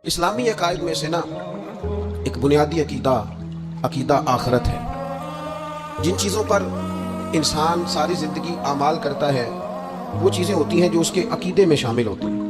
اسلامی عقائد میں سے نا ایک بنیادی عقیدہ آخرت ہے. جن چیزوں پر انسان ساری زندگی اعمال کرتا ہے وہ چیزیں ہوتی ہیں جو اس کے عقیدے میں شامل ہوتی ہیں.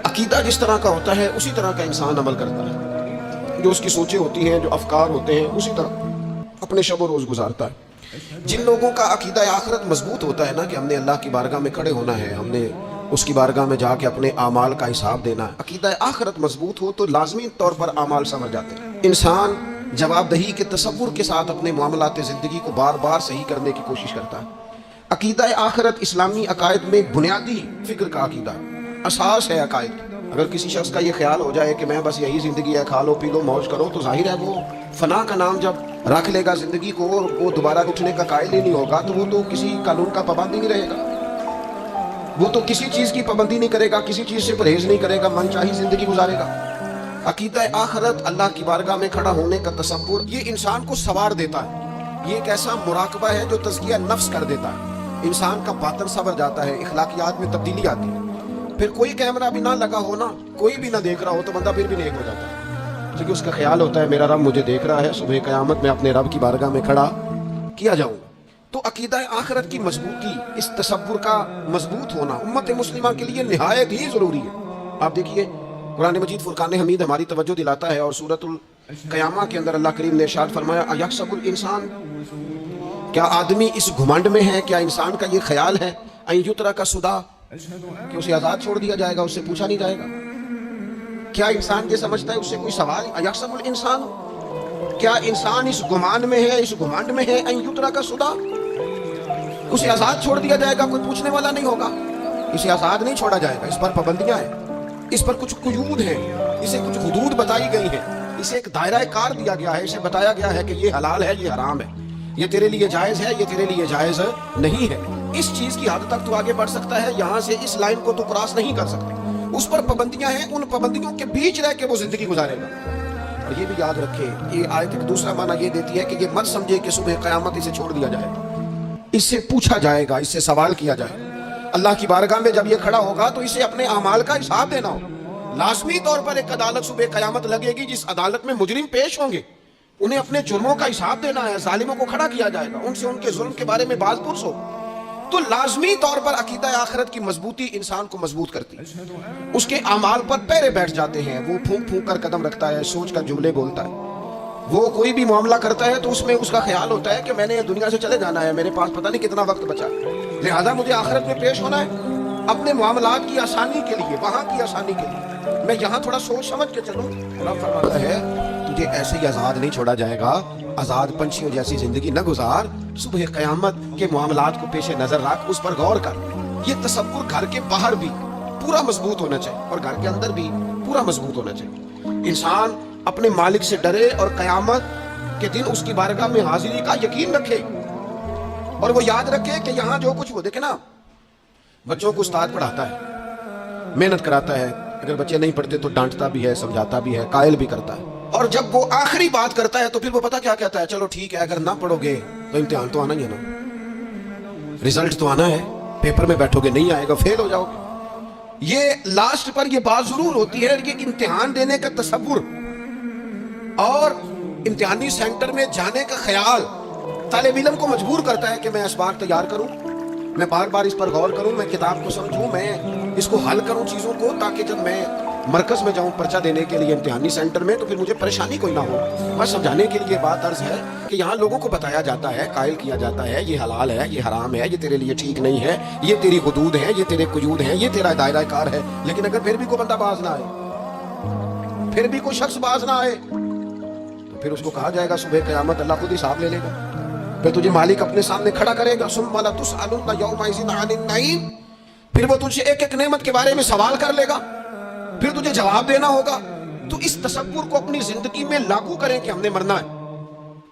عقیدہ جس طرح کا ہوتا ہے اسی طرح کا انسان عمل کرتا ہے. جو اس کی سوچیں ہوتی ہیں، جو افکار ہوتے ہیں، اسی طرح اپنے شب و روز گزارتا ہے. جن لوگوں کا عقیدہ آخرت مضبوط ہوتا ہے نا کہ ہم نے اللہ کی بارگاہ میں کھڑے ہونا ہے، ہم نے اس کی بارگاہ میں جا کے اپنے اعمال کا حساب دینا ہے، عقیدہ آخرت مضبوط ہو تو لازمی طور پر اعمال سنور جاتے ہیں. انسان جواب دہی کے تصور کے ساتھ اپنے معاملات زندگی کو بار بار صحیح کرنے کی کوشش کرتا ہے. عقیدہ آخرت اسلامی عقائد میں بنیادی فکر کا عقیدہ اساس ہے عقائد کی. اگر کسی شخص کا یہ خیال ہو جائے کہ میں بس یہی زندگی ہے، کھا لو پی لو موج کرو، تو ظاہر ہے وہ فنا کا نام جب رکھ لے گا زندگی کو اور وہ دوبارہ اٹھنے کا قائل ہی نہیں ہوگا تو وہ تو کسی قانون کا پابند ہی نہیں رہے گا. وہ تو کسی چیز کی پابندی نہیں کرے گا، کسی چیز سے پرہیز نہیں کرے گا، من چاہی زندگی گزارے گا. عقیدہ آخرت، اللہ کی بارگاہ میں کھڑا ہونے کا تصور، یہ انسان کو سوار دیتا ہے. یہ ایک ایسا مراقبہ ہے جو تزکیہ نفس کر دیتا ہے. انسان کا باطن سنور جاتا ہے، اخلاقیات میں تبدیلی آتی ہے. پھر کوئی کیمرہ بھی نہ لگا ہونا، کوئی بھی نہ دیکھ رہا ہو تو بندہ پھر بھی نیک ہو جاتا ہے، کیونکہ اس کا خیال ہوتا ہے میرا رب مجھے دیکھ رہا ہے، صبح قیامت میں اپنے رب کی بارگاہ میں کھڑا کیا جاؤں. تو عقیدہ آخرت کی مضبوطی، اس تصور کا مضبوط ہونا امت مسلمہ کے لیے نہایت ہی ضروری ہے. آپ دیکھیے قرآن مجید فرقان حمید ہماری توجہ دلاتا ہے، اور سورۃ القیامہ کے اندر اللہ کریم نے ارشاد فرمایا ایحسب الانسان، کیا آدمی اس گھمنڈ میں ہے، کیا انسان کا یہ خیال ہے ان یترک سدی، کہ اسے آزاد چھوڑ دیا جائے گا، اس سے پوچھا نہیں جائے گا. کیا انسان یہ سمجھتا ہے، اس سے کوئی سوال؟ ایحسب الانسان، کیا انسان اس گمان میں ہے، اس گھمنڈ میں ہے ان یترک سدی، اسے آزاد چھوڑ دیا جائے گا، کوئی پوچھنے والا نہیں ہوگا؟ اسے آزاد نہیں چھوڑا جائے گا، اس پر پابندیاں ہیں، اس پر کچھ قیود ہیں، اسے کچھ حدود بتائی گئی ہیں، اسے ایک دائرہ کار دیا گیا ہے، اسے بتایا گیا ہے کہ یہ حلال ہے، یہ حرام ہے، یہ تیرے لیے جائز ہے، یہ تیرے لیے جائز نہیں ہے. اس چیز کی حد تک تو آگے بڑھ سکتا ہے، یہاں سے اس لائن کو تو کراس نہیں کر سکتا. اس پر پابندیاں ہیں، ان پابندیوں کے بیچ رہ کے وہ زندگی گزارے گا. اور یہ بھی یاد رکھے، یہ آیت ایک دوسرا معنی یہ دیتی ہے کہ یہ مت سمجھے کہ صبح قیامت اسے چھوڑ دیا جائے گا، اس سے پوچھا جائے گا، اس سے سوال کیا جائے گا. اللہ کی بارگاہ میں جب یہ کھڑا ہوگا تو اسے اپنے اعمال کا حساب دینا ہوگا. لازمی طور پر ایک عدالت صبح قیامت لگے گی، جس عدالت میں مجرم پیش ہوں گے، انہیں اپنے جرموں کا حساب دینا ہے. ظالموں کو کھڑا کیا جائے گا، ان سے ان کے ظلم کے بارے میں باز پرس ہو. تو لازمی طور پر عقیدہ آخرت کی مضبوطی انسان کو مضبوط کرتی ہے. اس کے اعمال پر پیرے بیٹھ جاتے ہیں، وہ پھونک پھونک کر قدم رکھتا ہے، سوچ کر جملے بولتا ہے. وہ کوئی بھی معاملہ کرتا ہے تو اس میں اس کا خیال ہوتا ہے کہ میں نے دنیا سے چلے جانا ہے، میرے پاس پتہ نہیں کتنا وقت بچا، لہذا مجھے آخرت میں پیش ہونا ہے اپنے معاملات کی آسانی کے لیے، وہاں کی آسانی کے لیے. میں یہاں تھوڑا سوچ سمجھ کے چلوں. رب فرماتا ہے تجھے ایسے ہی آزاد نہیں چھوڑا جائے گا، آزاد پنچھیوں جیسی زندگی نہ گزار، صبح قیامت کے معاملات کو پیش نظر رکھ، اس پر غور کر. یہ تصور گھر کے باہر بھی پورا مضبوط ہونا چاہیے اور گھر کے اندر بھی پورا مضبوط ہونا چاہیے. انسان اپنے مالک سے ڈرے اور قیامت کے دن اس کی بارگاہ میں حاضری کا یقین رکھے، اور وہ یاد رکھے کہ یہاں جو کچھ، وہ دیکھے نا بچوں کو استاد پڑھاتا ہے، محنت کراتا ہے، اگر بچے نہیں پڑھتے تو ڈانٹتا بھی ہے، سمجھاتا بھی ہے، قائل بھی کرتا ہے. اور جب وہ آخری بات کرتا ہے تو پھر وہ پتہ کیا کہتا ہے؟ چلو ٹھیک ہے، اگر نہ پڑھو گے تو امتحان تو آنا ہی ہے نا، رزلٹ تو آنا ہے، پیپر میں بیٹھو گے نہیں آئے گا، فیل ہو جاؤ گے. یہ لاسٹ پر یہ بات ضرور ہوتی ہے، یہ امتحان دینے کا تصور اور امتحانی سینٹر میں جانے کا خیال طالب علم کو مجبور کرتا ہے کہ میں اسباق تیار کروں، میں بار بار اس پر غور کروں، میں کتاب کو سمجھوں، میں اس کو حل کروں چیزوں کو، تاکہ جب میں مرکز میں جاؤں پرچہ دینے کے لیے امتحانی سینٹر میں تو پھر مجھے پریشانی کوئی نہ ہو. بس سمجھانے کے لیے بات عرض ہے کہ یہاں لوگوں کو بتایا جاتا ہے، قائل کیا جاتا ہے یہ حلال ہے، یہ حرام ہے، یہ تیرے لیے ٹھیک نہیں ہے، یہ تیری حدود ہیں، یہ تیرے قیود ہیں، یہ تیرا دائرہ کار ہے. لیکن اگر پھر بھی کوئی بندہ باز نہ آئے، پھر بھی کوئی شخص باز نہ آئے، تو پھر اس کو کہا جائے گا صبح قیامت اللہ خود حساب لے لے گا. پھر تجھے مالک اپنے سامنے کھڑا کرے گا، ثم لتسألن یومئذ عن النعیم، پھر وہ تجھے ایک ایک نعمت کے بارے میں سوال کر لے گا، پھر تجھے جواب دینا ہوگا. تو اس تصور کو اپنی زندگی میں لاگو کریں کہ ہم نے مرنا ہے،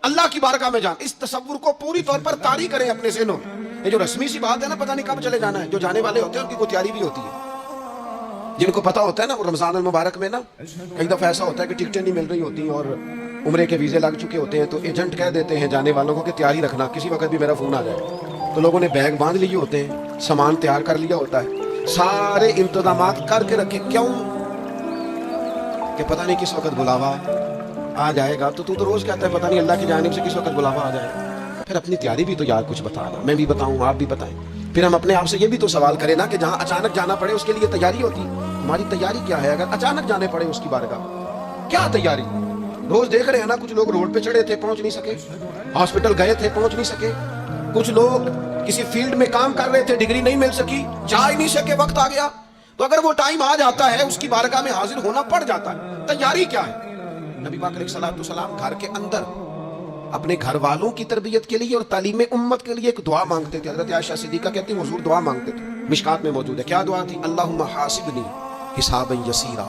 اللہ کی بارگاہ میں جان، اس تصور کو پوری طور پر طاری کریں اپنے ذہنوں میں. یہ جو رسمی سی بات ہے نا، پتہ نہیں کب چلے جانا ہے، جو جانے والے ہوتے ہیں ان کی کوئی تیاری بھی ہوتی ہے. جن کو پتہ ہوتا ہے نا، وہ رمضان المبارک میں نا کئی دفعہ ایسا ہوتا ہے کہ ٹکٹیں نہیں مل رہی ہوتی اور عمرے کے ویزے لگ چکے ہوتے ہیں، تو ایجنٹ کہہ دیتے ہیں جانے والوں کو کہ تیاری رکھنا، کسی وقت بھی میرا فون آ جائے. تو لوگوں نے بیگ باندھ لیے ہوتے ہیں، سامان تیار کر لیا ہوتا ہے، سارے انتظامات کر کے رکھے. کیوں؟ کہ پتہ نہیں کس وقت بلاوا آ جائے گا. تو روز کہتا ہے پتہ نہیں اللہ کی جانب سے کس وقت بلاوا آ جائے گا. پھر اپنی تیاری بھی تو یار کچھ بتانا, میں بھی بتاؤں آپ بھی بتائیں. پھر ہم اپنے آپ سے یہ بھی تو سوال کریں نا کہ جہاں اچانک جانا پڑے اس کے لیے تیاری ہوتی. ہماری تیاری کیا ہے اگر اچانک جانے پڑے اس کی بارگاہ, کیا تیاری؟ روز دیکھ رہے ہیں نا, کچھ لوگ روڈ پہ چڑھے تھے پہنچ نہیں سکے, ہاسپٹل گئے تھے پہنچ نہیں سکے, کچھ لوگ کسی فیلڈ میں کام کر رہے تھے ڈگری نہیں مل سکی, جا ہی نہیں سکے, وقت آ گیا. تو اگر وہ ٹائم آ جاتا ہے اس کی بارگاہ میں حاضر ہونا پڑ جاتا ہے, تیاری کیا ہے؟ نبی پاک علیہ الصلوۃ والسلام گھر کے اندر اپنے گھر والوں کی تربیت کے لیے اور تعلیم امت کے لیے ایک دعا مانگتے تھے. حضرت عائشہ صدیقہ کہتی ہیں حضور دعا مانگتے تھے, مشکات میں موجود ہے. کیا دعا تھی؟ اللہم حاسبنی حسابا یسیرا,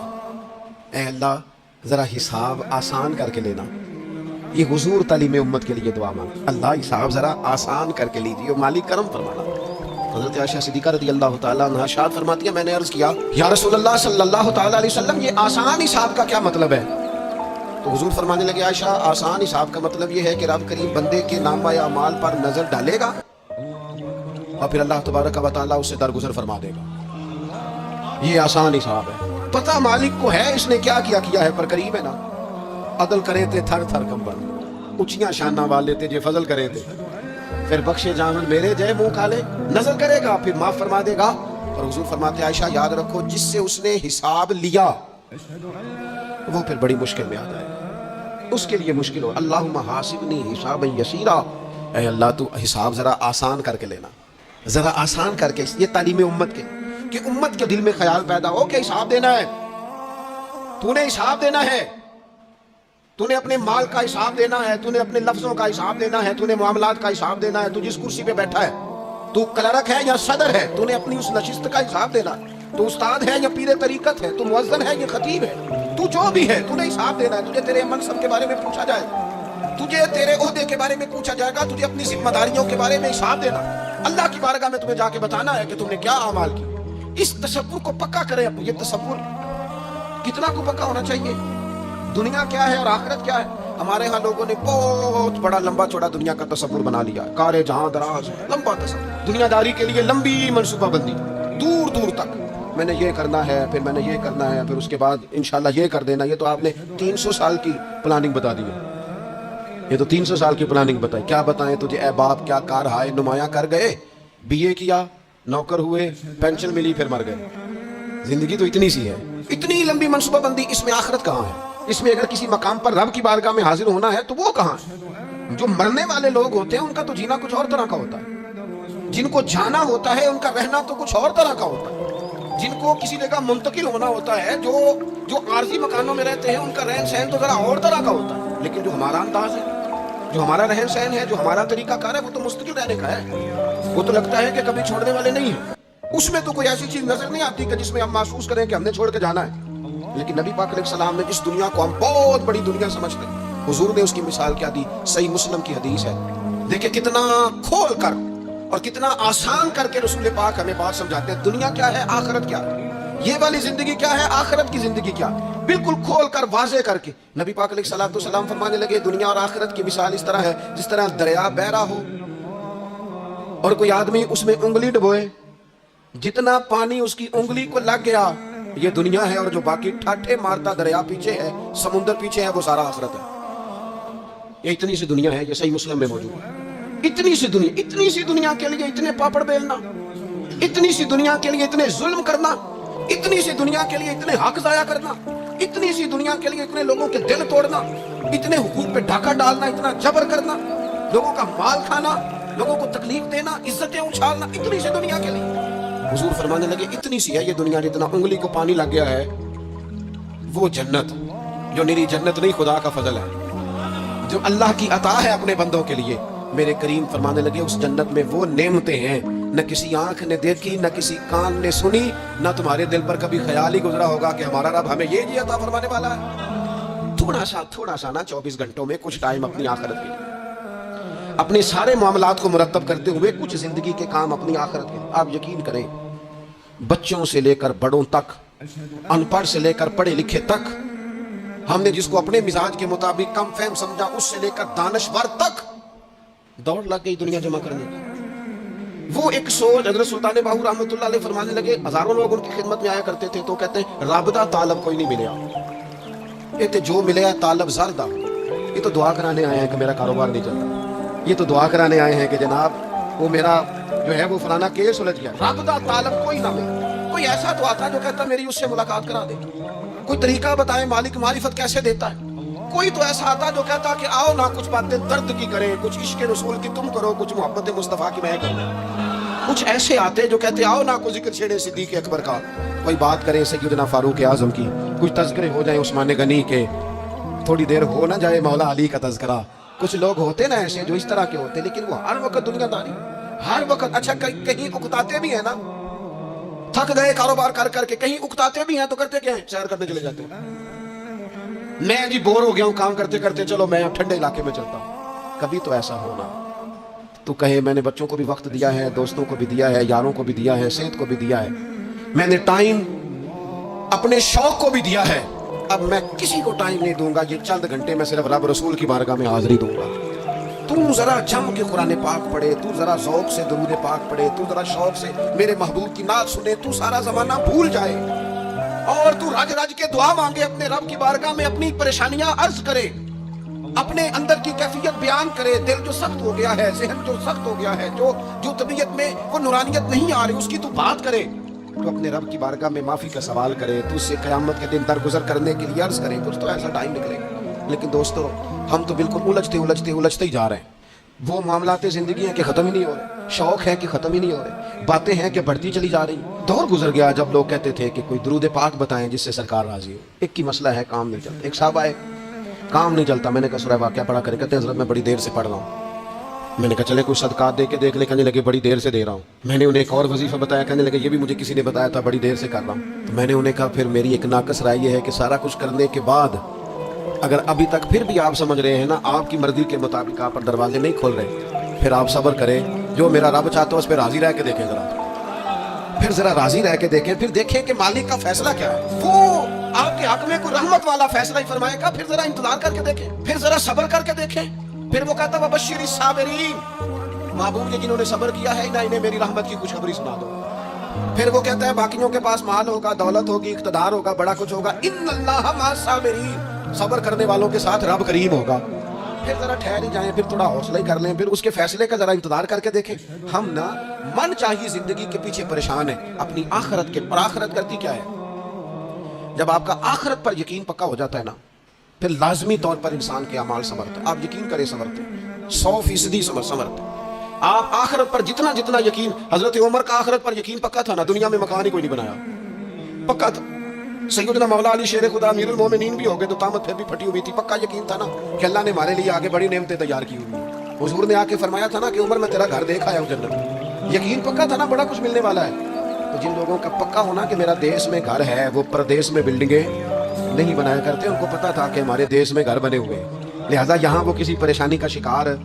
اے اللہ ذرا حساب آسان کر کے لینا. یہ حضور تعلیم امت کے لیے دعا مانگ, اللہ حساب ذرا آسان کر کے لیجیے, مالک کرم فرمانا. حضرت عائشہ صدیقہ رضی اللہ تعالیٰ عنہا ارشاد فرماتی ہے میں نے عرض کیا یا رسول اللہ صلی اللہ تعالیٰ علیہ وسلم یہ آسان حساب کا کیا مطلب ہے؟ تو حضور فرمانے لگے عائشہ آسان حساب کا مطلب یہ ہے کہ رب کریم بندے کے نامہ اعمال پر نظر ڈالے گا اور پھر اللہ تبارک و تعالیٰ اسے درگزر فرما دے گا. یہ آسان حساب ہے. پتہ مالک کو ہے اس نے کیا کیا ہے, پر قریب ہے نا. عدل کرے تھے تھر تھر کمبل, اونچیاں شانہ والے تھے جے فضل کرے تھے, پھر بخشے جامن میرے جے منہ کالے, نظر کرے گا پھر معاف فرما دے گا. اور حضور فرماتے عائشہ یاد رکھو جس سے اس نے حساب لیا وہ پھر بڑی مشکل میں آ جائے, اس کے لیے مشکل ہو. اللہم حاسبنی حسابا یسیرا, اے اللہ تو حساب ذرا آسان کر کے لینا, ذرا آسان کر کے. یہ تعلیم امت کے کہ امت کے دل میں خیال پیدا ہو کہ حساب دینا ہے, تو نے حساب دینا ہے, تو نے اپنے مال کا حساب دینا ہے, تو نے اپنے لفظوں کا حساب دینا ہے, تو نے معاملات کا حساب دینا ہے. تو جس کرسی پہ بیٹھا ہے تو کلرک ہے یا صدر ہے, تو نے اپنی اس نشست کا حساب دینا. تو استاد ہے یا پیر طریقت ہے, تو مؤذن ہے یا خطیب ہے, تو جو بھی ہے تو نے حساب دینا ہے. تجھے تیرے منصب کے بارے میں پوچھا جائے, تجھے تیرے عہدے کے بارے میں پوچھا جائے گا, تجھے اپنی ذمہ داریوں کے بارے میں حساب دینا. اللہ کی بارگاہ میں تمہیں جا کے بتانا ہے کہ تم نے کیا اعمال کی. اس تصور کو پکا کریں. یہ تصور کتنا کو پکا ہونا چاہیے, دنیا کیا ہے اور آخرت کیا ہے. ہمارے ہاں لوگوں نے بہت بڑا لمبا چوڑا دنیا کا تصور بنا لیا, کار جہاں دراز لمبا تصور, دنیا داری کے لیے لمبی منصوبہ بندی دور دور تک. میں نے یہ کرنا ہے, پھر میں نے یہ کرنا ہے, پھر اس کے بعد انشاءاللہ یہ کر دینا. یہ تو آپ نے 300 سال کی پلاننگ بتا دی ہے, یہ تو 300 سال کی پلاننگ بتائی. کیا بتائیں تجھے اے باپ, کیا کار ہائے نمایاں کر گئے, بی اے کیا, نوکر ہوئے, پینشن ملی, پھر مر گئے. زندگی تو اتنی سی ہے, اتنی لمبی منصوبہ بندی. اس میں آخرت کہاں ہے؟ اس میں اگر کسی مقام پر رب کی بارگاہ میں حاضر ہونا ہے تو وہ کہاں ہے؟ جو مرنے والے لوگ ہوتے ہیں ان کا تو جینا کچھ اور طرح کا ہوتا ہے, جن کو جانا ہوتا ہے ان کا رہنا تو کچھ اور طرح کا ہوتا ہے, جن کو کسی جگہ منتقل ہونا ہوتا ہے, جو عارضی مکانوں میں رہتے ہیں ان کا رہن سہن تو ذرا اور طرح کا ہوتا ہے. لیکن جو ہمارا انداز ہے, جو ہمارا رہن سہن ہے, جو ہمارا طریقہ کار ہے, وہ تو مستقل رہنے کا ہے. وہ تو لگتا ہے کہ کبھی چھوڑنے والے نہیں ہیں. اس میں تو کوئی ایسی چیز نظر نہیں آتی کہ جس میں ہم محسوس کریں کہ ہم نے چھوڑ کے جانا ہے. لیکن نبی پاک علیہ السلام نے جس دنیا کو ہم بہت بڑی دنیا سمجھتے ہیں, حضور نے اس کی مثال کیا دی. صحیح مسلم کی حدیث ہے, دیکھیں کتنا کھول کر اور کتنا آسان کر کے رسول پاک ہمیں بات سمجھاتے ہیں. دنیا کیا ہے, آخرت کیا ہے, یہ والی زندگی کیا ہے, آخرت کی زندگی کیا, بالکل کھول کر واضح کر کے. نبی پاک علیہ الصلوۃ والسلام فرمانے لگے دنیا اور آخرت کی مثال اس طرح ہے جس طرح دریا بہ رہا ہو اور کوئی آدمی اس میں انگلی ڈبوئے, جتنا پانی اس کی انگلی کو لگ گیا یہ دنیا ہے, اور جو باقی ٹھاٹھے مارتا دریا پیچھے ہے, سمندر پیچھے ہے, وہ سارا آخرت ہے. یہ اتنی سی دنیا ہے, یہ صحیح مسلم میں موجود ہے. اتنی سی دنیا کے لیے اتنے پاپڑ بیلنا, اتنی سی دنیا کے لیے اتنے ظلم کرنا, اتنی سی دنیا کے لیے اتنے حق ضائع کرنا, اتنی سی دنیا کے لیے اتنے لوگوں کے دل توڑنا, اتنے حقوق پہ ڈاکہ ڈالنا, اتنا جبر کرنا, لوگوں کا مال کھانا, لوگوں کو تکلیف دینا, عزتیں اچھالنا, اتنی سی دنیا کے لیے. حضور فرمانے لگے اتنی سی ہے یہ دنیا, جتنا انگلی کو پانی لگ گیا ہے وہ جنت, جو میری جنت نہیں خدا کا فضل ہے, جو اللہ کی عطا ہے اپنے بندوں کے لیے. میرے کریم فرمانے لگے اس جنت میں وہ نعمتیں ہیں نہ کسی آنکھ نے دیکھی, نہ کسی کان نے سنی, نہ تمہارے دل پر کبھی خیال ہی گزرا ہوگا کہ ہمارا رب ہمیں یہ عطا فرمانے والا ہے. تھوڑا سا نا 24 گھنٹوں میں کچھ ٹائم اپنی آخرت کے لیے, اپنے سارے معاملات کو مرتب کرتے ہوئے کچھ زندگی کے کام اپنی آخرت کے. آپ یقین کریں بچوں سے لے کر بڑوں تک, ان پڑھ سے لے کر پڑھے لکھے تک, ہم نے جس کو اپنے مزاج کے مطابق کم فہم سمجھا اس سے لے کر دانشور تک دوڑ لگ گئی دنیا جمع کرنے کی. وہ ایک سوچ حضرت سلطان باہو رحمۃ اللہ علیہ فرمانے لگے ہزاروں لوگ ان کی خدمت میں آیا کرتے تھے تو کہتے ہیں رابطہ طالب کوئی نہیں ملیا, یہ تو جو ملے ہے طالب زردہ، یہ تو دعا کرانے آئے ہیں کہ میرا کاروبار نہیں چلتا، یہ تو دعا کرانے آئے ہیں کہ جناب وہ میرا جو ہے وہ فلانا کیس سلجھ گیا۔ رب دا طالب کوئی نہ ملے۔ کوئی ایسا دعا تھا جو کہتا میری اس سے ملاقات کرا دے، کوئی طریقہ بتائے مالک معرفت کیسے دیتا ہے۔ کوئی تو ایسا آتا جو کہتا کہ آؤ نہ کچھ باتیں درد کی کریں، کچھ عشق رسول کی تم کرو، کچھ محبت مصطفیٰ کی میں کروں۔ کچھ ایسے آتے جو کہتے آؤ نہ کوئی ذکر چھیڑے صدیق اکبر کا، کوئی بات کریں سیدنا فاروق اعظم کی، کچھ تذکرے ہو جائیں عثمان غنی کے، تھوڑی دیر ہو نہ جائے مولا علی کا تذکرہ۔ کچھ لوگ ہوتے نا ایسے جو اس طرح کے ہوتے، لیکن وہ ہر وقت دنیا داری، ہر وقت اچھا کہیں اکتاتے بھی ہیں نا، تھک گئے کاروبار کر کر کے، کہیں اکتاتے بھی ہیں تو کرتے کیا ہیں؟ سیر کرنے چلے جاتے ہیں۔ میں جی بور ہو گیا ہوں کام کرتے کرتے، چلو میں ٹھنڈے علاقے میں چلتا ہوں۔ کبھی تو ایسا ہونا تو کہے میں نے بچوں کو بھی وقت دیا ہے، دوستوں کو بھی دیا ہے، یاروں کو بھی دیا ہے، صحت کو بھی دیا ہے، میں نے ٹائم اپنے شوق کو بھی دیا ہے، اب میں کسی کو ٹائم نہیں دوں گا، یہ چند گھنٹے میں صرف رب رسول کی بارگاہ میں حاضری دوں گا۔ تو ذرا جم کے قرآن پاک پڑھے، تو ذرا ذوق سے درود پاک پڑھے، تو ذرا شوق سے میرے محبوب کی نعت سنے، تو سارا زمانہ بھول جائے اور تو رج رج کے دعا مانگے اپنے رب کی بارگاہ میں، اپنی پریشانیاں عرض کرے، اپنے اندر کی کیفیت بیان کرے، دل جو سخت ہو گیا ہے، ذہن جو سخت ہو گیا ہے، جو طبیعت میں وہ نورانیت نہیں آ رہی، اس کی تو بات کرے، تو اپنے رب کی بارگاہ میں معافی کا سوال کرے، تو اس سے قیامت کے دن درگزر کرنے کے لیے عرض کرے، کچھ تو ایسا ٹائم نکلے گا۔ لیکن دوستو ہم تو بالکل الجھتے ہی جا رہے ہیں۔ وہ معاملات زندگی ہیں کہ ختم ہی نہیں ہو رہے، شوق ہے کہ ختم ہی نہیں ہو رہے، باتیں ہیں کہ بڑھتی چلی جا رہی۔ دور گزر گیا جب لوگ کہتے تھے کہ کوئی درود پاک بتائیں جس سے سرکار راضی ہو۔ ایک کی مسئلہ ہے کام نہیں چلتا، ایک صاحب آئے کام نہیں چلتا، میں نے کہا سورہ واقعہ پڑھا کرے، کہتے ہیں حضرت میں بڑی دیر سے پڑھ رہا ہوں۔ میں نے کہا چلے کوئی صدقات دے کے دیکھ لے، کہنے لگے بڑی دیر سے دے رہا ہوں۔ میں نے انہیں ایک اور وظیفہ بتایا، کہنے لگے یہ بھی مجھے کسی نے بتایا تھا، بڑی دیر سے کر رہا ہوں۔ تو میں نے انہیں کہا پھر میری ایک ناقص رائے یہ ہے کہ سارا کچھ کرنے کے بعد اگر ابھی تک پھر بھی آپ سمجھ رہے ہیں نا آپ کی مرضی کے مطابق آپ پر دروازے نہیں کھول رہے، پھر آپ صبر کریں، جو میرا رب چاہتا ہے اس پہ راضی رہ کے دیکھیں، پھر ذرا راضی رہ کے دیکھیں، پھر دیکھیں کہ مالک کا فیصلہ کیا ہے۔ وہ آپ کے حق میں کوئی رحمت والا فیصلہ ہی فرمائے گا، پھر ذرا انتظار کر کے دیکھیں، پھر ذرا صبر کر کے دیکھیں۔ پھر وہ کہتا وبشر الصابرین، محبوب کے جنہوں نے صبر کیا ہے انہیں میری رحمت کی خوشخبری سنا دو۔ پھر وہ کہتا ہے باقیوں کے پاس مال ہوگا، دولت ہوگی، اقتدار ہوگا، بڑا کچھ ہوگا، ان اللہ مع الصابرین، صبر کرنے والوں کے ساتھ رب کریم ہوگا۔ پھر ذرا ٹھہر ہی جائیں، پھر تھوڑا حوصلہ ہی کر لیں، پھر اس کے فیصلے کا ذرا انتظار کر کے دیکھیں۔ ہم نا من چاہیے زندگی کے پیچھے پریشان ہیں اپنی آخرت کے، اور آخرت کرتی کیا ہے؟ جب آپ کا آخرت پر یقین پکا ہو جاتا ہے نا، پھر لازمی طور پر انسان کے اعمال سنورتے ہیں۔ آپ یقین کریں سنورتے، 100% سنورتے۔ آپ آخرت پر جتنا یقین، حضرت عمر کا آخرت پر یقین پکا تھا نا، دنیا میں مکان ہی کوئی نہیں بنایا، پکا تھا۔ سیدنا مولا علی شیر خدا امیر المومنین بھی ہو گئے تو طامت پھر بھی پھٹی ہوئی تھی، پکا یقین تھا نا کہ اللہ نے ہمارے لیے آگے بڑی نعمتیں تیار کی ہوئی ہیں۔ حضور نے آ کے فرمایا تھا نا کہ عمر میں تیرا گھر دیکھ آیا ہوں جنت میں، یقین پکا تھا نا بڑا کچھ ملنے والا ہے۔ تو جن لوگوں کا پکا ہونا کہ میرا دیش میں گھر ہے، وہ پردیش میں بلڈنگیں نہیں بنایا کرتے، ان کو پتا تھا کہ ہمارے دیش میں گھر بنے ہوئے ہیں، لہٰذا یہاں وہ کسی پریشانی کا شکار ہے۔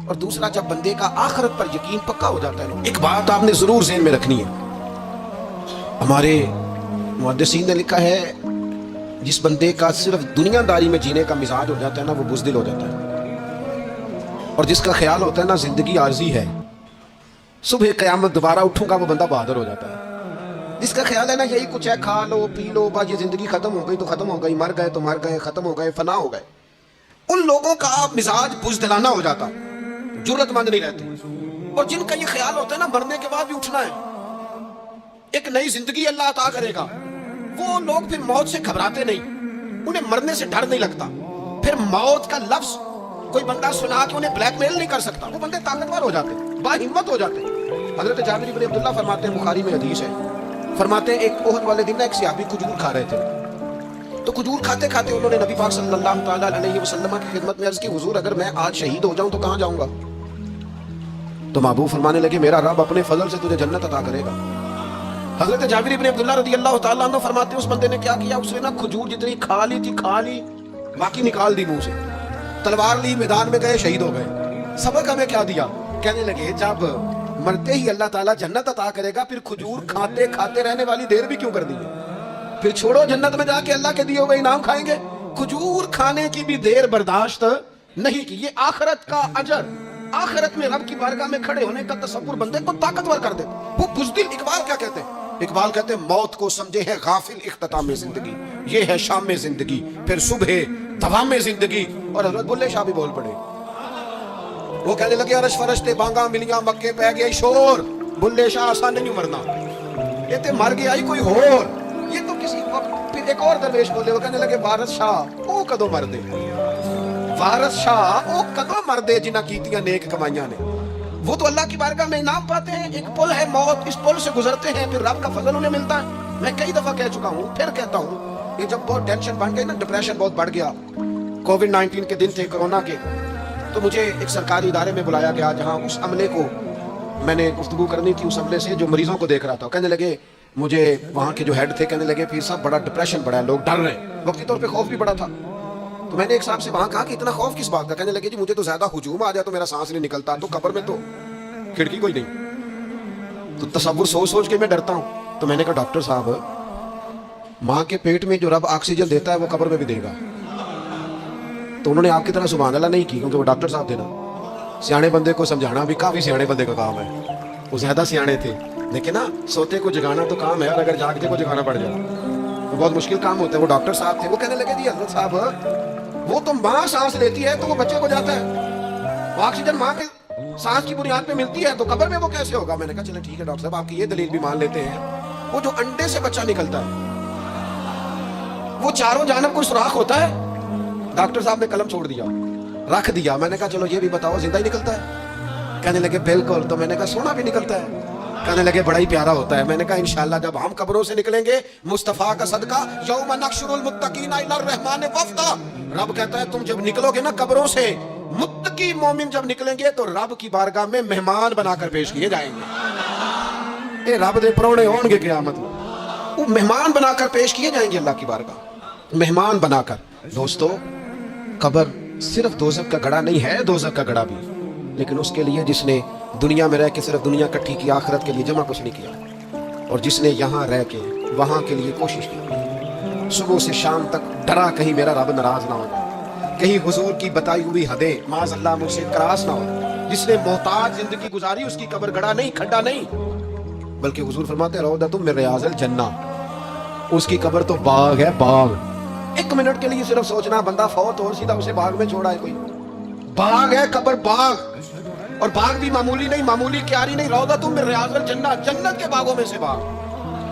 اور دوسرا جب بندے کا آخرت پر یقین پکا ہو جاتا ہے نا، ایک بات آپ نے ضرور ذہن میں رکھنی ہے، ہمارے محدثین نے لکھا ہے جس بندے کا صرف دنیا داری میں جینے کا مزاج ہو جاتا ہے نا، وہ بزدل ہو جاتا ہے، اور جس کا خیال ہوتا ہے نا زندگی عارضی ہے، صبح قیامت دوبارہ اٹھوں گا، وہ بندہ بہادر ہو جاتا ہے۔ جس کا خیال ہے نا یہی کچھ ہے، کھا لو پی لو، بس یہ زندگی ختم ہو گئی تو ختم ہو گئی، مر گئے تو مر گئے، ختم ہو گئے، فنا ہو گئے، ان لوگوں کا مزاج بزدلانہ ہو جاتا، جرأت مند نہیں رہتے۔ اور جن کا یہ خیال ہوتا ہے نا مرنے کے بعد بھی اٹھنا ہے، ایک نئی زندگی اللہ عطا کرے گا، وہ لوگ پھر موت سے گھبراتے نہیں، انہیں مرنے سے ڈر نہیں لگتا۔ پھر موت کا لفظ کوئی بندہ سنا کہ انہیں بلیک میل نہیں کر سکتا، وہ بندے طاقتور ہو جاتے، با ہمت ہو جاتے۔ حضرت جابر بن عبداللہ فرماتے ہیں، بخاری میں حدیث ہے، فرماتے ہیں ایک احد والے دن ایک صحابی کھجور کھا رہے تھے، تو کھجور کھاتے کھاتے انہوں نے نبی پاک صلی اللہ تعالیٰ علیہ وسلم کی خدمت میں عرض کی، حضور اگر میں آج شہید ہو جاؤں تو کہاں جاؤں گا؟ تو محبوب فرمانے لگے میرا رب اپنے فضل سے تجھے جنت عطا کرے گا۔ حضرت جابر بن عبداللہ رضی اللہ تعالیٰ عنہ فرماتے ہیں اس بندے نے کیا کیا، اس نے نا کھجور جتنی کھا لی باقی نکال دی منہ سے، تلوار لی، میدان میں گئے، شہید ہو گئے۔ سبق ہمیں کیا دیا؟ کہنے لگے جب مرتے ہی اللہ تعالیٰ جنت عطا کرے گا، پھر کھجور کھاتے کھاتے رہنے والی دیر بھی کیوں کر دی ہے؟ پھر چھوڑو، جنت میں جا کے اللہ کے دیے ہوئے انعام کھائیں گے۔ کھجور کھانے کی بھی دیر برداشت نہیں کی، یہ آخرت کا اجر، آخرت میں رب کی بارگاہ میں کھڑے ہونے کا تصور بندے کو طاقتور کر دیتا۔ وہ بزدل، اقبال کیا کہتے ہیں، اقبال کہتے ہیں موت کو سمجھے ہے غافل اختتام زندگی، یہ ہے شام زندگی، پھر صبح دوام زندگی. اور حضرت بلے شاہ بھی بول پڑے، وہ کہنے لگے عرش فرشتے بانگا ملیاں مکے پہ گیا شور، بلے شاہ آسان نہیں مرنا، یہ تے مر گیا ہی کوئی ہور. یہ تو کسی وقت. پھر ایک اور درویش بولے، وہ کہنے لگے وارث شاہ او کدو مر دے، وارث شاہ او کدو مر دے جنہ کیتیاں نیک کمائیاں نے. وہ تو اللہ کی بارگاہ میں انعام پاتے ہیں. ایک پل ہے موت، اس پل سے گزرتے ہیں، پھر رب کا فضل انہیں ملتا ہے. میں کئی دفعہ کہہ چکا ہوں، پھر کہتا ہوں، یہ جب بہت ٹینشن بن گئی نا، ڈپریشن بہت بڑھ گیا، کووڈ-19 کے دن تھے، کرونا کے، تو مجھے ایک سرکاری ادارے میں بلایا گیا جہاں اس عملے کو میں نے گفتگو کرنی تھی، اس عملے سے جو مریضوں کو دیکھ رہا تھا. کہنے لگے مجھے وہاں کے جو ہیڈ تھے، کہنے لگے پھر صاحب بڑا ڈپریشن بڑا ہے، لوگ ڈر رہے ہیں. وقتی طور پہ خوف بھی بڑا تھا. تو میں نے ایک صاحب سے وہاں کہا کہ اتنا خوف کس بات کا؟ کہنے لگے جی مجھے تو زیادہ ہجوم آ جائے تو میرا سانس نہیں نکلتا، تو قبر میں تو کھڑکی کوئی نہیں، تو تصور سوچ سوچ کے میں ڈرتا ہوں. تو میں نے کہا ڈاکٹر صاحب، ماں کے پیٹ میں جو رب آکسیجن دیتا ہے وہ قبر میں بھی دے گا. تو انہوں نے آپ کی طرح سبحان اللہ نہیں کی، کیونکہ وہ ڈاکٹر صاحب تھے نا. سیانے بندے کو سمجھانا بھی کافی سیانے بندے کا کام ہے، وہ زیادہ سیانے تھے. لیکن نا سوتے کو جگانا تو کام ہے، اور اگر جاگتے کو جگانا پڑ جائے وہ بہت مشکل کام ہوتا ہے. وہ ڈاکٹر صاحب تھے. وہ کہنے لگے جی حضرت صاحب، وہ تو ماں سانس لیتی ہے تو وہ بچے کو جاتا ہے، وہ آکسیجن ماں کے سانس کی بنیاد پہ ملتی ہے، تو قبر میں وہ کیسے ہوگا؟ میں نے کہا چلیں ٹھیک ہے ڈاکٹر صاحب، آپ کی یہ دلیل بھی مان لیتے ہیں. وہ جو انڈے سے بچہ نکلتا ہے، وہ چاروں جانب کوئی سوراخ ہوتا ہے. ڈاکٹر صاحب نے قلم چھوڑ دیا، رکھ دیا. میں نے کہا چلو یہ بھی بتاؤ زندہ ہی نکلتا ہے؟ کہنے لگے بالکل. تو میں نے کہا سونا بھی نکلتا ہے؟ کہنے لگے بڑا ہی پیارا ہوتا ہے. میں نے کہا انشاءاللہ جب ہم قبروں سے نکلیں گے مصطفیٰ کا صدقہ، یوم نحشر المتقین الی الرحمن وفدا، رب کہتا ہے تم جب نکلو گے نا قبروں سے، متقی مومن جب نکلیں گے تو رب کی بارگاہ میں مہمان بنا کر پیش کیے جائیں گے. اے رب دے پرونے ہون گے قیامت میں، وہ مہمان بنا کر پیش کیے جائیں گے اللہ کی بارگاہ، مہمان بنا کر. دوستو، قبر صرف دوزخ کا گڑھا نہیں ہے، دوزخ کا گڑھا بھی، لیکن اس کے لیے جس نے دنیا میں رہ کے صرف دنیا کٹھی کی، آخرت کے لیے جمع کچھ نہیں کیا، اور جس نے یہاں رہ کے وہاں کے لیے کوشش کی، صبح سے شام تک ڈرا کہیں میرا رب ناراض نہ ہو جائے، کہیں حضور کی بتائی ہوئی حدیں معاذ اللہ مجھ سے کراس نہ ہو. جس نے محتاج زندگی گزاری، اس کی قبر گڑھا نہیں، کھڈا نہیں، بلکہ حضور فرماتے روضۃ من ریاض الجنہ، اس کی قبر تو باغ ہے، باغ. ایک منٹ کے لیے صرف سوچنا، بندہ فوت ہو سیدھا اسے باغ میں چھوڑا ہے کوئی، باغ ہے قبر، باغ. اور باغ بھی معمولی نہیں، معمولی کیاری نہیں، روضۃ من ریاض الجنہ، جنت کے باغوں میں سے باغ.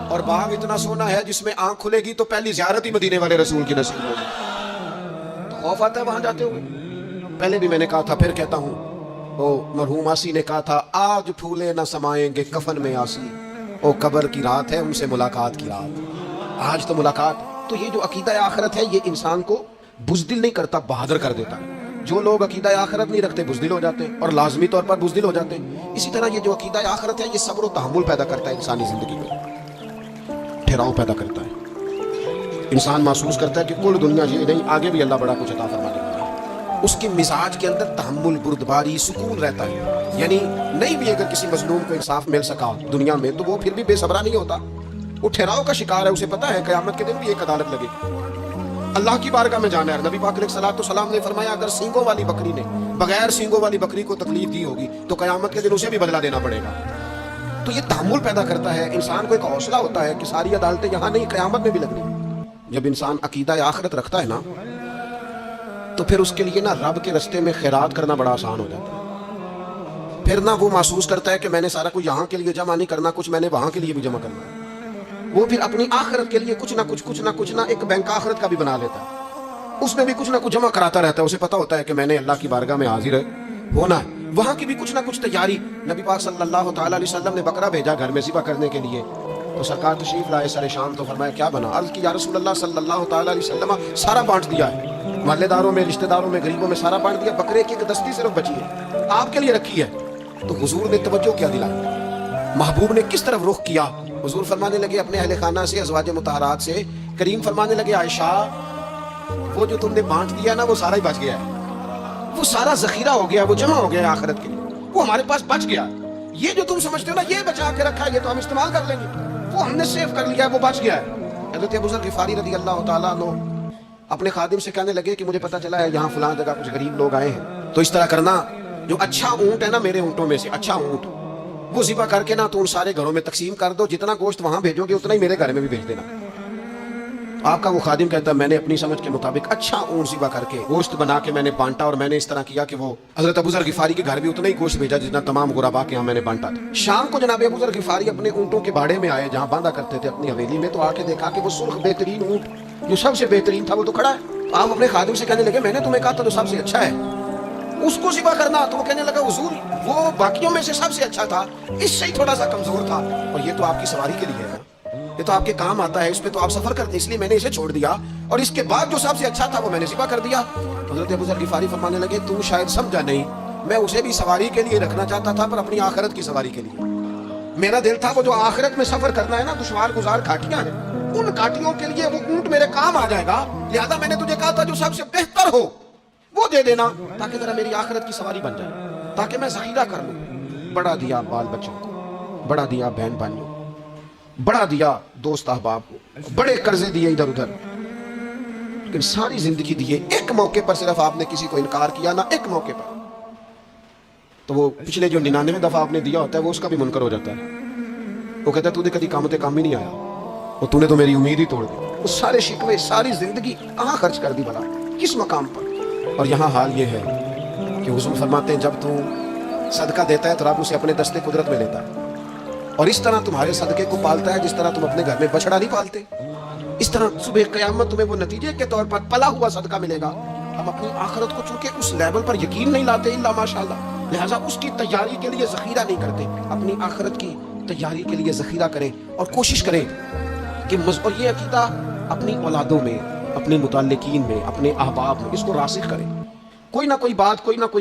اور باغ اتنا سونا ہے جس میں آنکھ کھلے گی تو پہلی زیارت ہی مدینے والے رسول کی نصیب ہوگی. تو خوف آتا ہے وہاں جاتے ہوئے. پہلے بھی میں نے کہا تھا، پھر کہتا ہوں، وہ مرحوم آسی نے کہا تھا آج پھولے نہ سمائیں گے کفن میں آسی، او قبر کی رات ہے ان سے ملاقات کی رات. آج تو ملاقات. تو یہ جو عقیدہ آخرت ہے یہ انسان کو بزدل نہیں کرتا، بہادر کر دیتا ہے. جو لوگ عقیدہ آخرت نہیں رکھتے بزدل ہو جاتے ہیں، اور لازمی طور پر بزدل ہو جاتے ہیں. اسی طرح یہ جو عقیدہ آخرت ہے یہ صبر و تحمل پیدا کرتا ہے انسانی زندگی میں، ٹھہراؤ پیدا کرتا ہے. انسان محسوس کرتا ہے کہ کل دنیا یہ نہیں، آگے بھی اللہ بڑا کچھ عطا فرمانے والا ہے. اس کے مزاج کے اندر تحمل، بردباری، سکون رہتا ہے. یعنی نہیں بھی اگر کسی مظلوم کو انصاف مل سکا دنیا میں تو وہ پھر بھی بے صبرا نہیں ہوتا، وہ ٹھہراؤ کا شکار ہے. اسے پتا ہے قیامت کے دن بھی ایک عدالت لگے گی، اللہ کی بارگاہ میں جانا ہے. نبی پاک علیہ الصلوۃ والسلام نے فرمایا اگر سینگوں والی بکری نے بغیر سینگوں والی بکری کو تکلیف دی ہوگی تو قیامت کے دن اسے بھی بدلہ دینا پڑے گا. تو یہ تحمل پیدا کرتا ہے انسان کو، ایک حوصلہ ہوتا ہے کہ ساری عدالتیں یہاں نہیں، قیامت میں بھی لگنی. جب انسان عقیدہ آخرت رکھتا ہے نا تو پھر اس کے لیے نا رب کے رستے میں خیرات کرنا بڑا آسان ہو جاتا ہے. پھر نا وہ محسوس کرتا ہے کہ میں نے سارا کچھ یہاں کے لیے جمع نہیں کرنا، کچھ میں نے وہاں کے لیے بھی جمع کرنا ہے. وہ پھر اپنی آخرت کے لیے کچھ نہ ایک بینک آخرت کا بھی بنا لیتا ہے، اس میں بھی کچھ نہ کچھ جمع کراتا رہتا ہے. اسے پتا ہوتا ہے کہ میں نے اللہ کی بارگاہ میں حاضر ہونا ہے، وہاں کی بھی کچھ نہ کچھ تیاری. نبی پاک صلی اللہ تعالیٰ علیہ وسلم نے بکرا بھیجا گھر میں ذبح کرنے کے لیے، تو سرکار تشریف لائے سر شام، تو فرمایا کیا بنا؟ عرض کی یا رسول اللہ صلی اللہ تعالیٰ علیہ وسلم سارا بانٹ دیا ہے، محلے داروں میں، رشتہ داروں میں، غریبوں میں سارا بانٹ دیا، بکرے کی ایک دستی صرف بچی ہے آپ کے لیے رکھی ہے. تو حضور نے توجہ کیا دلائی، محبوب نے کس طرف رخ کیا؟ حضور فرمانے لگے اپنے اہل خانہ سے، ازواج مطہرات سے، کریم فرمانے لگے عائشہ وہ جو تم نے بانٹ دیا نا وہ سارا ہی بچ گیا ہے، وہ سارا ذخیرہ ہو گیا، وہ جمع ہو گیا آخرت کے لیے، وہ ہمارے پاس بچ گیا. یہ جو تم سمجھتے ہو نا یہ بچا کے رکھا ہے یہ تو ہم استعمال کر لیں گے، وہ ہم نے سیو کر لیا ہے، وہ بچ گیا ہے. حضرت ابو ذر غفاری رضی اللہ تعالیٰ عنہ اپنے خادم سے کہنے لگے کہ مجھے پتا چلا ہے یہاں فلاں جگہ کچھ غریب لوگ آئے ہیں، تو اس طرح کرنا جو اچھا اونٹ ہے نا میرے اونٹوں میں سے اچھا اونٹ وہ ذبح کر کے نا تو ان سارے گھروں میں تقسیم کر دو, جتنا گوشت وہاں بھیجو گے اتنا ہی میرے گھر میں بھی بھیج دینا. آپ کا وہ خادم کہتا ہے میں نے اپنی سمجھ کے مطابق اچھا اونٹ ذبح کر کے گوشت بنا کے میں نے بانٹا, اور میں نے اس طرح کیا کہ وہ حضرت ابو ذر غفاری کے گھر بھی اتنا ہی گوشت بھیجا جتنا تمام غربا کے یہاں میں نے بانٹا تھا. شام کو جناب ابو ذر غفاری اپنے اونٹوں کے باڑے میں آئے جہاں باندھا کرتے تھے اپنی حویلی میں, تو آ کے دیکھا کہ وہ سرخ بہترین اونٹ جو سب سے بہترین تھا وہ تو کھڑا ہے. آپ اپنے خادم سے کہنے لگے میں نے تمہیں کہا تھا جو سب سے اچھا ہے اس کو ذبح کرنا, تو وہ کہنے لگا حضور وہ باقیوں میں سے سب سے اچھا تھا, اس سے ہی تھوڑا سا کمزور تھا, اور یہ تو آپ کی سواری کے لیے ہے نا, یہ تو آپ کے کام آتا ہے, اس پہ تو آپ سفر کرتے, اس لیے میں نے اسے چھوڑ دیا, اور اس کے بعد جو سب سے اچھا تھا وہ میں نے ذبح کر دیا. حضرت ابو ذر غفاری فرمانے لگے تو شاید سمجھا نہیں, میں اسے بھی سواری کے لیے رکھنا چاہتا تھا پر اپنی آخرت کی سواری کے لیے. میرا دل تھا وہ جو آخرت میں سفر کرنا ہے نا, دشوار گزار گھاٹیاں ہیں, ان گھاٹیوں کے لیے وہ اونٹ میرے کام آ جائے گا, لہذا میں نے تجھے کہا تھا جو سب سے بہتر ہو وہ دے دینا تاکہ ذرا میری آخرت کی سواری بن جائے, تاکہ میں ذخیرہ کر لوں. بڑا دیا بال بچوں کو, بڑا دیا بہن بھائیوں, بڑا دیا دوست احباب کو, بڑے قرضے دیے ادھر ادھر, لیکن ساری زندگی دیے. ایک موقع پر صرف آپ نے کسی کو انکار کیا نا, ایک موقع پر, تو وہ پچھلے جو 99 دفعہ آپ نے دیا ہوتا ہے وہ اس کا بھی منکر ہو جاتا ہے. وہ کہتا ہے تو نے کبھی قامت کام ہی نہیں آیا, اور تو نے تو میری امید ہی توڑ دی. وہ سارے شکوے ساری زندگی کہاں خرچ کر دی بھلا, کس مقام پر. اور یہاں حال یہ ہے کہ حضور فرماتے ہیں جب تو صدقہ دیتا ہے تو رب اسے اپنے دستے قدرت میں لیتا ہے, اور اس طرح تمہارے صدقے کو پالتا ہے جس طرح تم اپنے گھر میں بچڑا نہیں پالتے, اس طرح صبح قیامت تمہیں وہ نتیجے کے طور پر پلا ہوا صدقہ ملے گا. ہم اپنی آخرت کو چونکہ اس لیول پر یقین نہیں لاتے الا ماشاءاللہ, لہٰذا اس کی تیاری کے لیے ذخیرہ نہیں کرتے. اپنی آخرت کی تیاری کے لیے ذخیرہ کریں اور کوشش کریں کہ اور یہ عقیدہ اپنی اولادوں میں, اپنے متعلقین میں, اپنے احباب میں اس کو راسخ کریں. کوئی نہ کوئی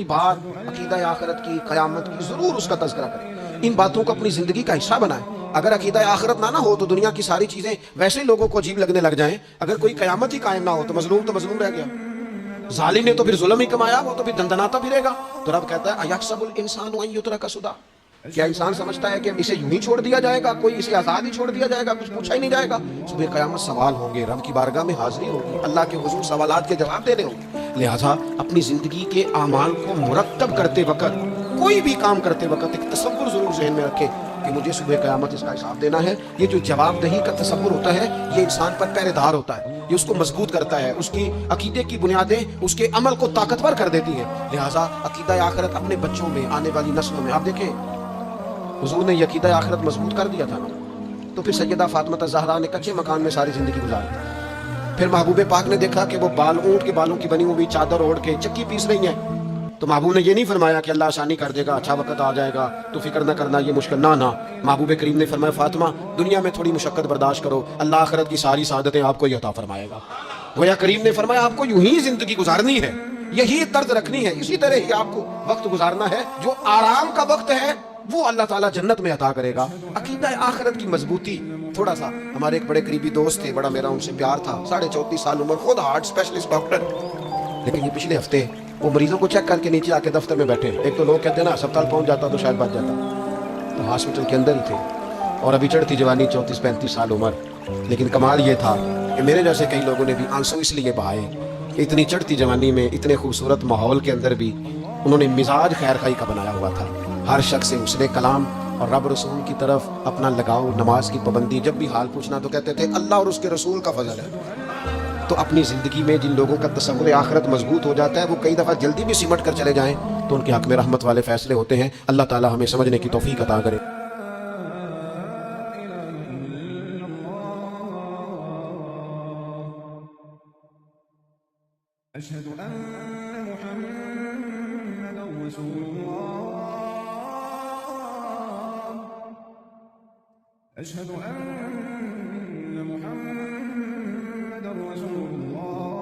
بات عقیدہ آخرت کی, قیامت کی ضرور اس کا تذکرہ کریں. ان باتوں کو اپنی زندگی کا حصہ بنائیں. اگر عقیدہ آخرت نہ ہو تو دنیا کی ساری چیزیں ویسے ہی لوگوں کو عجیب لگنے لگ جائیں. اگر کوئی قیامت ہی قائم نہ ہو تو مظلوم رہ گیا, ظالم نے تو پھر ظلم ہی کمایا, وہ تو پھر دندناتا پھرے گا. تو رب کہتا ہے ایحسب الانسان ان یترک سدی, کیا انسان سمجھتا ہے کہ اسے یوں ہی چھوڑ دیا جائے گا, کوئی اسے آزاد ہی چھوڑ دیا جائے گا, کچھ پوچھا ہی نہیں جائے گا. صبح قیامت سوال ہوں گے, رب کی بارگاہ میں حاضری ہوگی, اللہ کے حضور سوالات کے جواب دینے ہوں گے. لہٰذا اپنی زندگی کے اعمال کو مرتب کرتے وقت, کوئی بھی کام کرتے وقت ایک تصور ضرور ذہن میں رکھے کہ مجھے صبح قیامت اس کا حساب دینا ہے. یہ جو جواب دہی کا تصور ہوتا ہے یہ انسان پر پہرے دار ہوتا ہے, یہ اس کو مضبوط کرتا ہے, اس کی عقیدے کی بنیادیں اس کے عمل کو طاقتور کر دیتی ہیں. لہٰذا عقیدہ آخرت اپنے بچوں میں, آنے والی نسلوں میں, آپ دیکھیں حضور نے یہ عقیدہ آخرت مضبوط کر دیا تھا نا, تو پھر سیدہ فاطمہ زہرا نے کچے مکان میں ساری زندگی گزاری. پھر محبوب پاک نے دیکھا کہ وہ اونٹ کے بالوں کی بنی ہوئی چادر اوڑھ کے چکی پیس رہی ہیں, تو محبوب نے یہ نہیں فرمایا کہ اللہ آسانی کر دے گا, اچھا وقت آ جائے گا تو فکر نہ کرنا, یہ مشکل نہ. محبوب کریم نے فرمایا فاطمہ دنیا میں تھوڑی مشقت برداشت کرو, اللہ آخرت کی ساری سعادتیں آپ کو ہی عطا فرمائے گا. گویا کریم نے فرمایا آپ کو یوں ہی زندگی گزارنی ہے, یہی طرز رکھنی ہے, اسی طرح ہی آپ کو وقت گزارنا ہے. جو آرام کا وقت ہے وہ اللہ تعالیٰ جنت میں عطا کرے گا. عقیدہ آخرت کی مضبوطی. تھوڑا سا ہمارے ایک بڑے قریبی دوست تھے, بڑا میرا ان سے پیار تھا, 34.5 سال عمر, خود ہارٹ اسپیشلسٹ ڈاکٹر, لیکن یہ پچھلے ہفتے وہ مریضوں کو چیک کر کے نیچے آ کے دفتر میں بیٹھے. ایک تو لوگ کہتے ہیں نا اسپتال پہنچ جاتا تو شاید بچ جاتا, تو ہاسپٹل کے اندر ہی تھے, اور ابھی چڑھتی جوانی 34-35 سال عمر. لیکن کمال یہ تھا کہ میرے جیسے کئی لوگوں نے بھی آنسو اس لیے بہائے کہ اتنی چڑھتی جوانی میں اتنے خوبصورت ماحول کے اندر بھی انہوں نے مزاج خیر خائی کا بنایا ہوا تھا. ہر شخص سے حسن کلام اور رب رسول کی طرف اپنا لگاؤ, نماز کی پابندی, جب بھی حال پوچھنا تو کہتے تھے اللہ اور اس کے رسول کا فضل ہے. تو اپنی زندگی میں جن لوگوں کا تصور آخرت مضبوط ہو جاتا ہے وہ کئی دفعہ جلدی بھی سمٹ کر چلے جائیں تو ان کے حق میں رحمت والے فیصلے ہوتے ہیں. اللہ تعالی ہمیں سمجھنے کی توفیق عطا کرے. أشهد أن محمدا رسول الله أشهد أن محمدا رسول الله